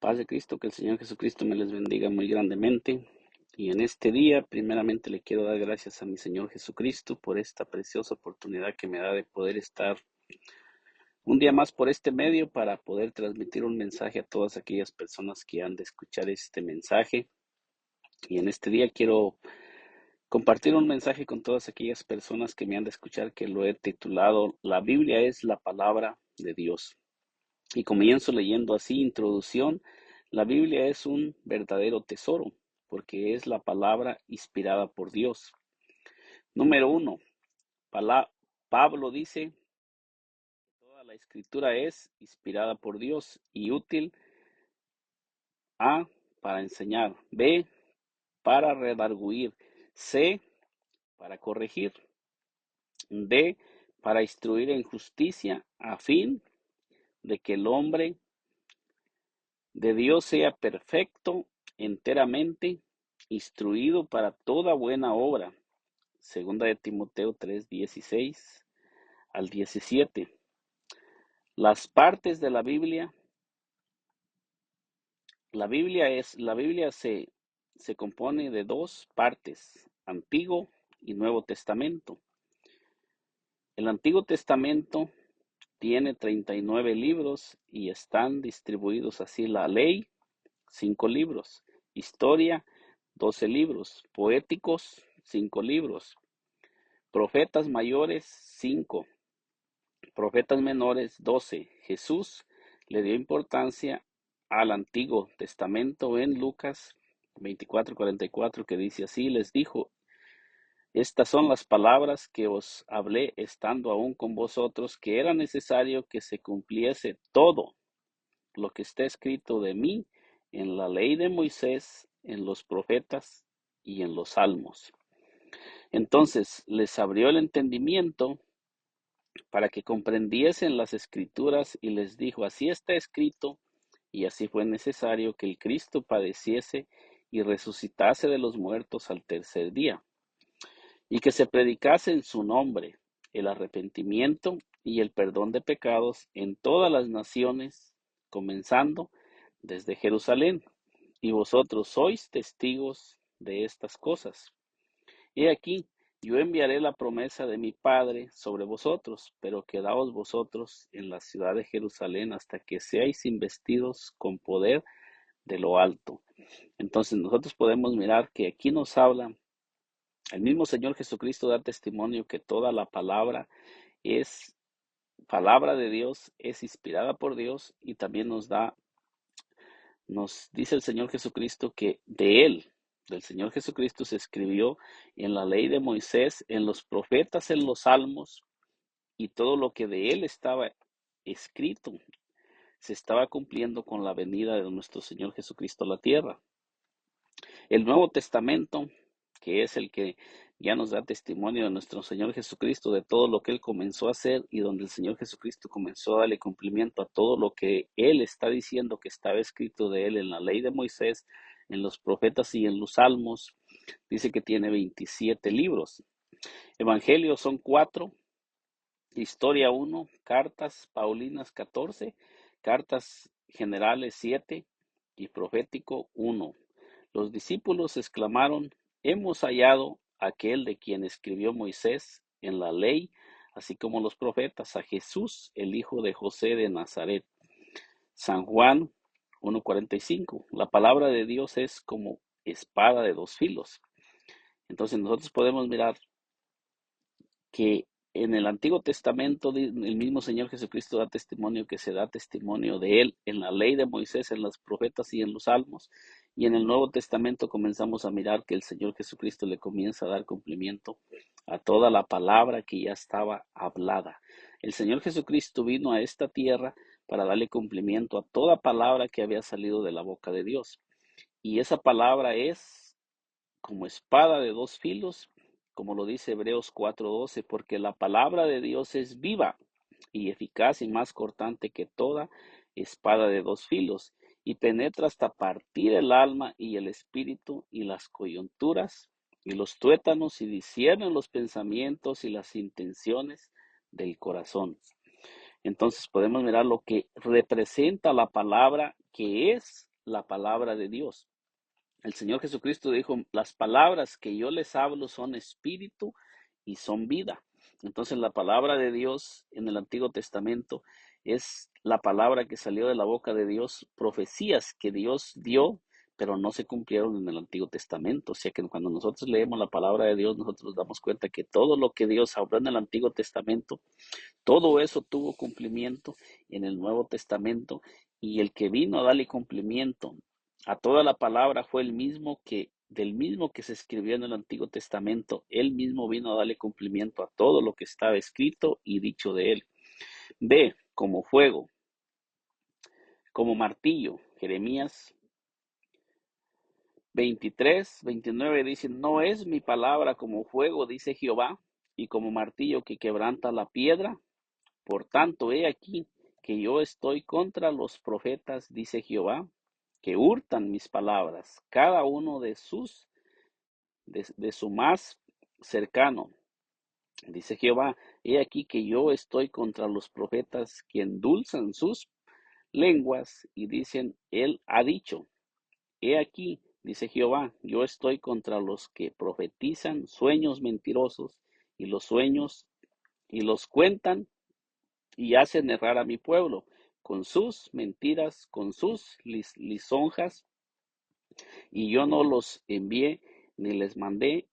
Paz de Cristo, que el Señor Jesucristo me les bendiga muy grandemente. Y en este día, primeramente, le quiero dar gracias a mi Señor Jesucristo por esta preciosa oportunidad que me da de poder estar un día más por este medio para poder transmitir un mensaje a todas aquellas personas que han de escuchar este mensaje. Y en este día quiero compartir un mensaje con todas aquellas personas que me han de escuchar, que lo he titulado La Biblia es la palabra de Dios. Y comienzo leyendo así, introducción. La Biblia es un verdadero tesoro, porque es la palabra inspirada por Dios. Número uno, Pablo dice que toda la escritura es inspirada por Dios y útil. A, para enseñar. B, para redarguir. C, para corregir. D, para instruir en justicia, a fin de que el hombre de Dios sea perfecto, enteramente instruido para toda buena obra. Segunda de Timoteo 3:16 al 17. Las partes de la Biblia se compone de dos partes, Antiguo y Nuevo Testamento. El Antiguo Testamento tiene 39 libros y están distribuidos así: la ley, 5 libros; historia, 12 libros; poéticos, 5 libros; profetas mayores, 5; profetas menores, 12. Jesús le dio importancia al Antiguo Testamento en Lucas 24:44, que dice así: les dijo, estas son las palabras que os hablé estando aún con vosotros, que era necesario que se cumpliese todo lo que está escrito de mí en la ley de Moisés, en los profetas y en los salmos. Entonces les abrió el entendimiento para que comprendiesen las escrituras y les dijo, así está escrito, y así fue necesario que el Cristo padeciese y resucitase de los muertos al tercer día, y que se predicase en su nombre el arrepentimiento y el perdón de pecados en todas las naciones, comenzando desde Jerusalén. Y vosotros sois testigos de estas cosas. He aquí, yo enviaré la promesa de mi Padre sobre vosotros, pero quedaos vosotros en la ciudad de Jerusalén hasta que seáis investidos con poder de lo alto. Entonces nosotros podemos mirar que aquí nos habla, el mismo Señor Jesucristo da testimonio que toda la palabra es palabra de Dios, es inspirada por Dios, y también nos dice el Señor Jesucristo que de Él, del Señor Jesucristo, se escribió en la ley de Moisés, en los profetas, en los salmos, y todo lo que de Él estaba escrito se estaba cumpliendo con la venida de nuestro Señor Jesucristo a la tierra. El Nuevo Testamento, que es el que ya nos da testimonio de nuestro Señor Jesucristo, de todo lo que Él comenzó a hacer, y donde el Señor Jesucristo comenzó a darle cumplimiento a todo lo que Él está diciendo que estaba escrito de Él en la ley de Moisés, en los profetas y en los salmos. Dice que tiene 27 libros. Evangelios son 4, historia 1, cartas paulinas 14, cartas generales 7 y profético 1. Los discípulos exclamaron, hemos hallado a aquel de quien escribió Moisés en la ley, así como los profetas, a Jesús, el hijo de José de Nazaret. San Juan 1:45. La palabra de Dios es como espada de dos filos. Entonces nosotros podemos mirar que en el Antiguo Testamento el mismo Señor Jesucristo da testimonio, que se da testimonio de Él en la ley de Moisés, en los profetas y en los salmos. Y en el Nuevo Testamento comenzamos a mirar que el Señor Jesucristo le comienza a dar cumplimiento a toda la palabra que ya estaba hablada. El Señor Jesucristo vino a esta tierra para darle cumplimiento a toda palabra que había salido de la boca de Dios. Y esa palabra es como espada de dos filos, como lo dice Hebreos 4:12, porque la palabra de Dios es viva y eficaz y más cortante que toda espada de dos filos, y penetra hasta partir el alma y el espíritu y las coyunturas y los tuétanos, y discierne los pensamientos y las intenciones del corazón. Entonces podemos mirar lo que representa la palabra, que es la palabra de Dios. El Señor Jesucristo dijo, las palabras que yo les hablo son espíritu y son vida. Entonces la palabra de Dios en el Antiguo Testamento es la palabra que salió de la boca de Dios, profecías que Dios dio, pero no se cumplieron en el Antiguo Testamento. O sea que cuando nosotros leemos la palabra de Dios, nosotros nos damos cuenta que todo lo que Dios habló en el Antiguo Testamento, todo eso tuvo cumplimiento en el Nuevo Testamento, y el que vino a darle cumplimiento a toda la palabra fue el mismo que, del mismo que se escribió en el Antiguo Testamento, él mismo vino a darle cumplimiento a todo lo que estaba escrito y dicho de él. Ve, como fuego, como martillo. Jeremías 23, 29 dice, no es mi palabra como fuego, dice Jehová, y como martillo que quebranta la piedra. Por tanto, he aquí que yo estoy contra los profetas, dice Jehová, que hurtan mis palabras, cada uno de su más cercano. Dice Jehová, he aquí que yo estoy contra los profetas que endulzan sus lenguas y dicen, él ha dicho. He aquí, dice Jehová, yo estoy contra los que profetizan sueños mentirosos y los sueños y los cuentan y hacen errar a mi pueblo con sus mentiras, con sus lisonjas, y yo no los envié ni les mandé,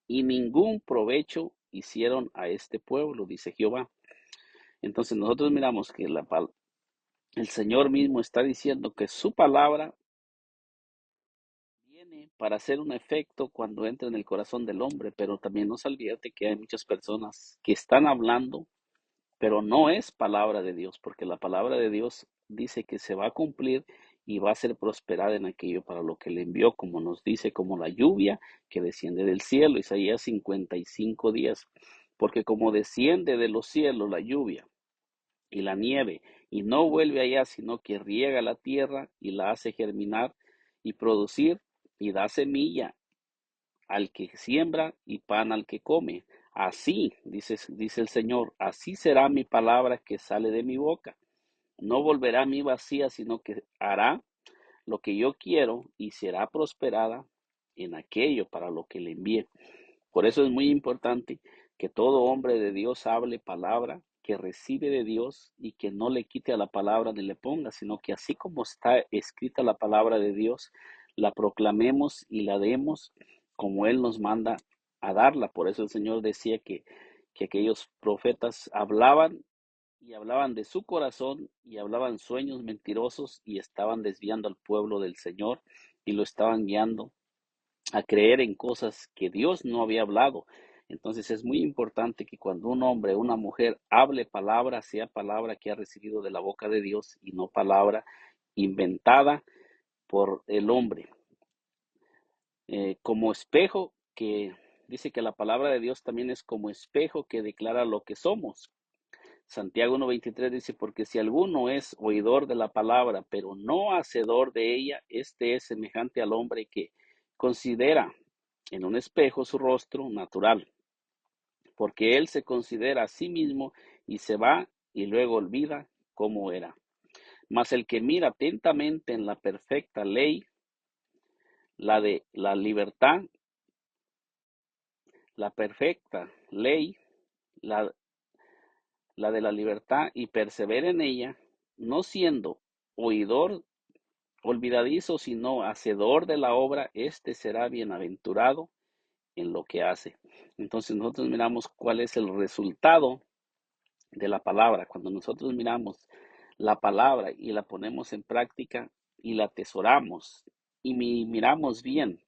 y ningún provecho hicieron a este pueblo, dice Jehová. Entonces nosotros miramos que el Señor mismo está diciendo que su palabra viene para hacer un efecto cuando entra en el corazón del hombre, pero también nos advierte que hay muchas personas que están hablando, pero no es palabra de Dios, porque la palabra de Dios dice que se va a cumplir y va a ser prosperada en aquello para lo que le envió, como nos dice, como la lluvia que desciende del cielo, Isaías 55 días, porque como desciende de los cielos la lluvia y la nieve, y no vuelve allá, sino que riega la tierra y la hace germinar y producir, y da semilla al que siembra y pan al que come. Así, dice el Señor, así será mi palabra que sale de mi boca. No volverá a mí vacía, sino que hará lo que yo quiero y será prosperada en aquello para lo que le envíe. Por eso es muy importante que todo hombre de Dios hable palabra que recibe de Dios y que no le quite a la palabra ni le ponga, sino que así como está escrita la palabra de Dios, la proclamemos y la demos como Él nos manda a darla. Por eso el Señor decía que aquellos profetas hablaban y hablaban de su corazón y hablaban sueños mentirosos y estaban desviando al pueblo del Señor y lo estaban guiando a creer en cosas que Dios no había hablado. Entonces es muy importante que cuando un hombre o una mujer hable palabra, sea palabra que ha recibido de la boca de Dios y no palabra inventada por el hombre. Como espejo, que dice que la palabra de Dios también es como espejo que declara lo que somos. Santiago 1:23 dice, porque si alguno es oidor de la palabra, pero no hacedor de ella, este es semejante al hombre que considera en un espejo su rostro natural, porque él se considera a sí mismo y se va y luego olvida cómo era. Mas el que mira atentamente en la perfecta ley, la de la libertad, la perfecta ley, la, la de la libertad, y persevera en ella, no siendo oidor olvidadizo, sino hacedor de la obra, este será bienaventurado en lo que hace. Entonces nosotros miramos cuál es el resultado de la palabra. Cuando nosotros miramos la palabra y la ponemos en práctica y la atesoramos y miramos bien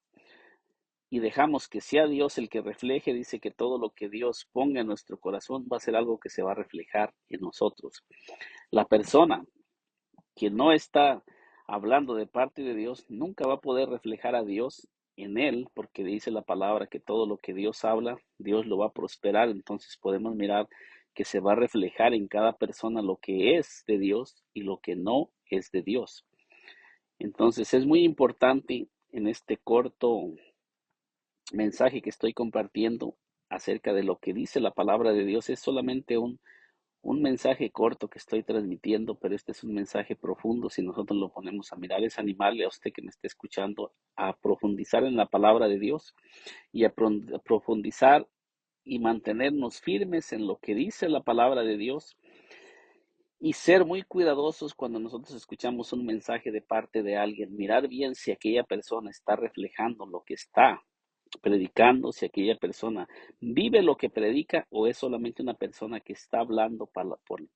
y dejamos que sea Dios el que refleje, dice que todo lo que Dios ponga en nuestro corazón va a ser algo que se va a reflejar en nosotros. La persona que no está hablando de parte de Dios nunca va a poder reflejar a Dios en él, porque dice la palabra que todo lo que Dios habla, Dios lo va a prosperar. Entonces podemos mirar que se va a reflejar en cada persona lo que es de Dios y lo que no es de Dios. Entonces es muy importante en este corto mensaje que estoy compartiendo acerca de lo que dice la palabra de Dios. Es solamente un mensaje corto que estoy transmitiendo, pero este es un mensaje profundo. Si nosotros lo ponemos a mirar, es animarle a usted que me esté escuchando a profundizar en la palabra de Dios y a profundizar y mantenernos firmes en lo que dice la palabra de Dios y ser muy cuidadosos cuando nosotros escuchamos un mensaje de parte de alguien, mirar bien si aquella persona está reflejando lo que está predicando, si aquella persona vive lo que predica o es solamente una persona que está hablando por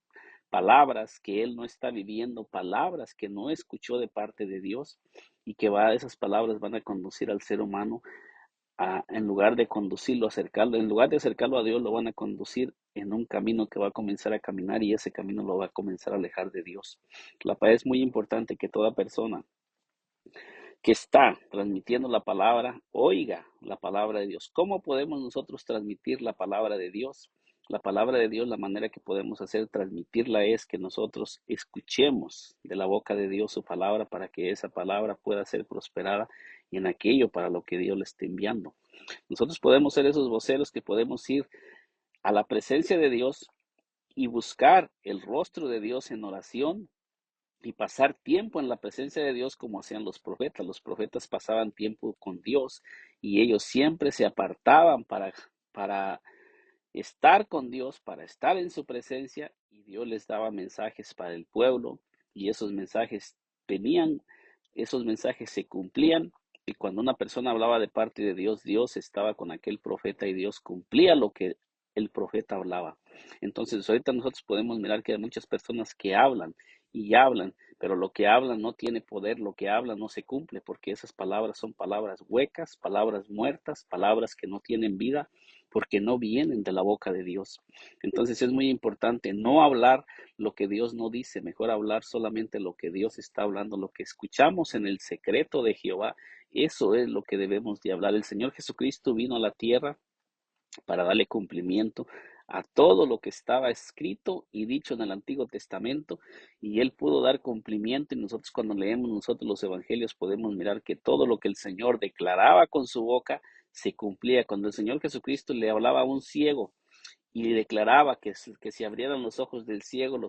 palabras que él no está viviendo, palabras que no escuchó de parte de Dios y que esas palabras van a conducir al ser humano en lugar de conducirlo, acercarlo, en lugar de acercarlo a Dios, lo van a conducir en un camino que va a comenzar a caminar y ese camino lo va a comenzar a alejar de Dios. La paz es muy importante que toda persona que está transmitiendo la palabra, oiga la palabra de Dios. ¿Cómo podemos nosotros transmitir la palabra de Dios? La palabra de Dios, la manera que podemos hacer transmitirla es que nosotros escuchemos de la boca de Dios su palabra para que esa palabra pueda ser prosperada en aquello para lo que Dios le esté enviando. Nosotros podemos ser esos voceros que podemos ir a la presencia de Dios y buscar el rostro de Dios en oración y pasar tiempo en la presencia de Dios como hacían los profetas. Los profetas pasaban tiempo con Dios y ellos siempre se apartaban para estar con Dios, para estar en su presencia y Dios les daba mensajes para el pueblo y esos mensajes venían, esos mensajes se cumplían y cuando una persona hablaba de parte de Dios, Dios estaba con aquel profeta y Dios cumplía lo que el profeta hablaba. Entonces ahorita nosotros podemos mirar que hay muchas personas que hablan y hablan, pero lo que hablan no tiene poder, lo que hablan no se cumple, porque esas palabras son palabras huecas, palabras muertas, palabras que no tienen vida, porque no vienen de la boca de Dios. Entonces es muy importante no hablar lo que Dios no dice, mejor hablar solamente lo que Dios está hablando, lo que escuchamos en el secreto de Jehová, eso es lo que debemos de hablar. El Señor Jesucristo vino a la tierra para darle cumplimiento a todo lo que estaba escrito y dicho en el Antiguo Testamento y él pudo dar cumplimiento y nosotros cuando leemos nosotros los evangelios podemos mirar que todo lo que el Señor declaraba con su boca se cumplía. Cuando el Señor Jesucristo le hablaba a un ciego y declaraba que si abrieran los ojos del ciego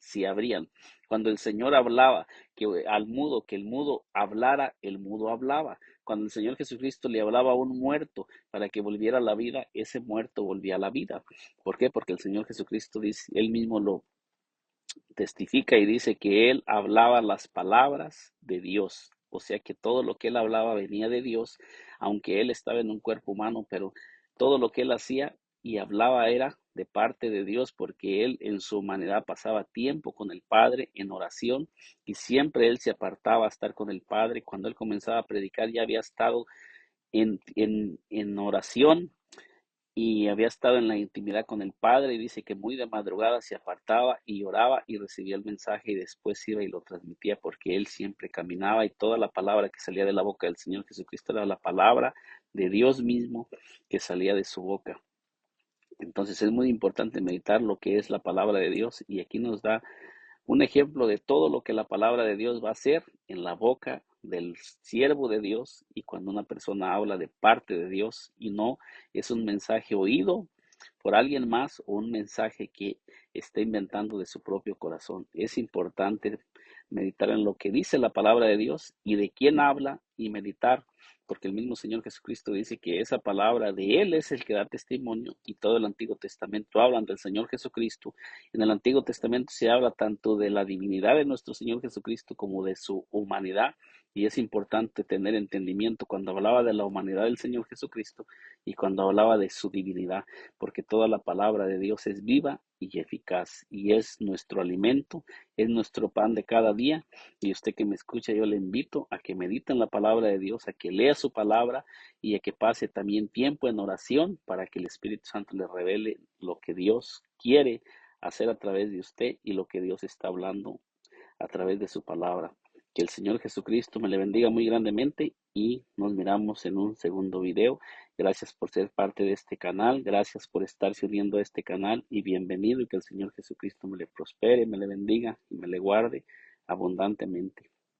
se abrían. Cuando el Señor hablaba que el mudo hablara, el mudo hablaba. Cuando el Señor Jesucristo le hablaba a un muerto para que volviera a la vida, ese muerto volvía a la vida. ¿Por qué? Porque el Señor Jesucristo dice, él mismo lo testifica y dice que él hablaba las palabras de Dios. O sea que todo lo que él hablaba venía de Dios, aunque él estaba en un cuerpo humano, pero todo lo que él hacía y hablaba era de parte de Dios, porque él en su humanidad pasaba tiempo con el Padre en oración y siempre él se apartaba a estar con el Padre. Cuando él comenzaba a predicar ya había estado en oración y había estado en la intimidad con el Padre y dice que muy de madrugada se apartaba y oraba y recibía el mensaje y después iba y lo transmitía porque él siempre caminaba y toda la palabra que salía de la boca del Señor Jesucristo era la palabra de Dios mismo que salía de su boca. Entonces es muy importante meditar lo que es la palabra de Dios y aquí nos da un ejemplo de todo lo que la palabra de Dios va a hacer en la boca del siervo de Dios y cuando una persona habla de parte de Dios y no es un mensaje oído por alguien más o un mensaje que está inventando de su propio corazón. Es importante meditar en lo que dice la palabra de Dios y de quién habla y meditar, porque el mismo Señor Jesucristo dice que esa palabra de Él es el que da testimonio y todo el Antiguo Testamento hablan del Señor Jesucristo. En el Antiguo Testamento se habla tanto de la divinidad de nuestro Señor Jesucristo como de su humanidad y es importante tener entendimiento cuando hablaba de la humanidad del Señor Jesucristo y cuando hablaba de su divinidad, porque toda la palabra de Dios es viva y eficaz y es nuestro alimento, es nuestro pan de cada día y usted que me escucha yo le invito a que medite en la palabra de Dios, a que lea su palabra y a que pase también tiempo en oración para que el Espíritu Santo le revele lo que Dios quiere hacer a través de usted y lo que Dios está hablando a través de su palabra. Que el Señor Jesucristo me le bendiga muy grandemente y nos miramos en un segundo video. Gracias por ser parte de este canal, gracias por estarse uniendo a este canal y bienvenido y que el Señor Jesucristo me le prospere, me le bendiga y me le guarde abundantemente.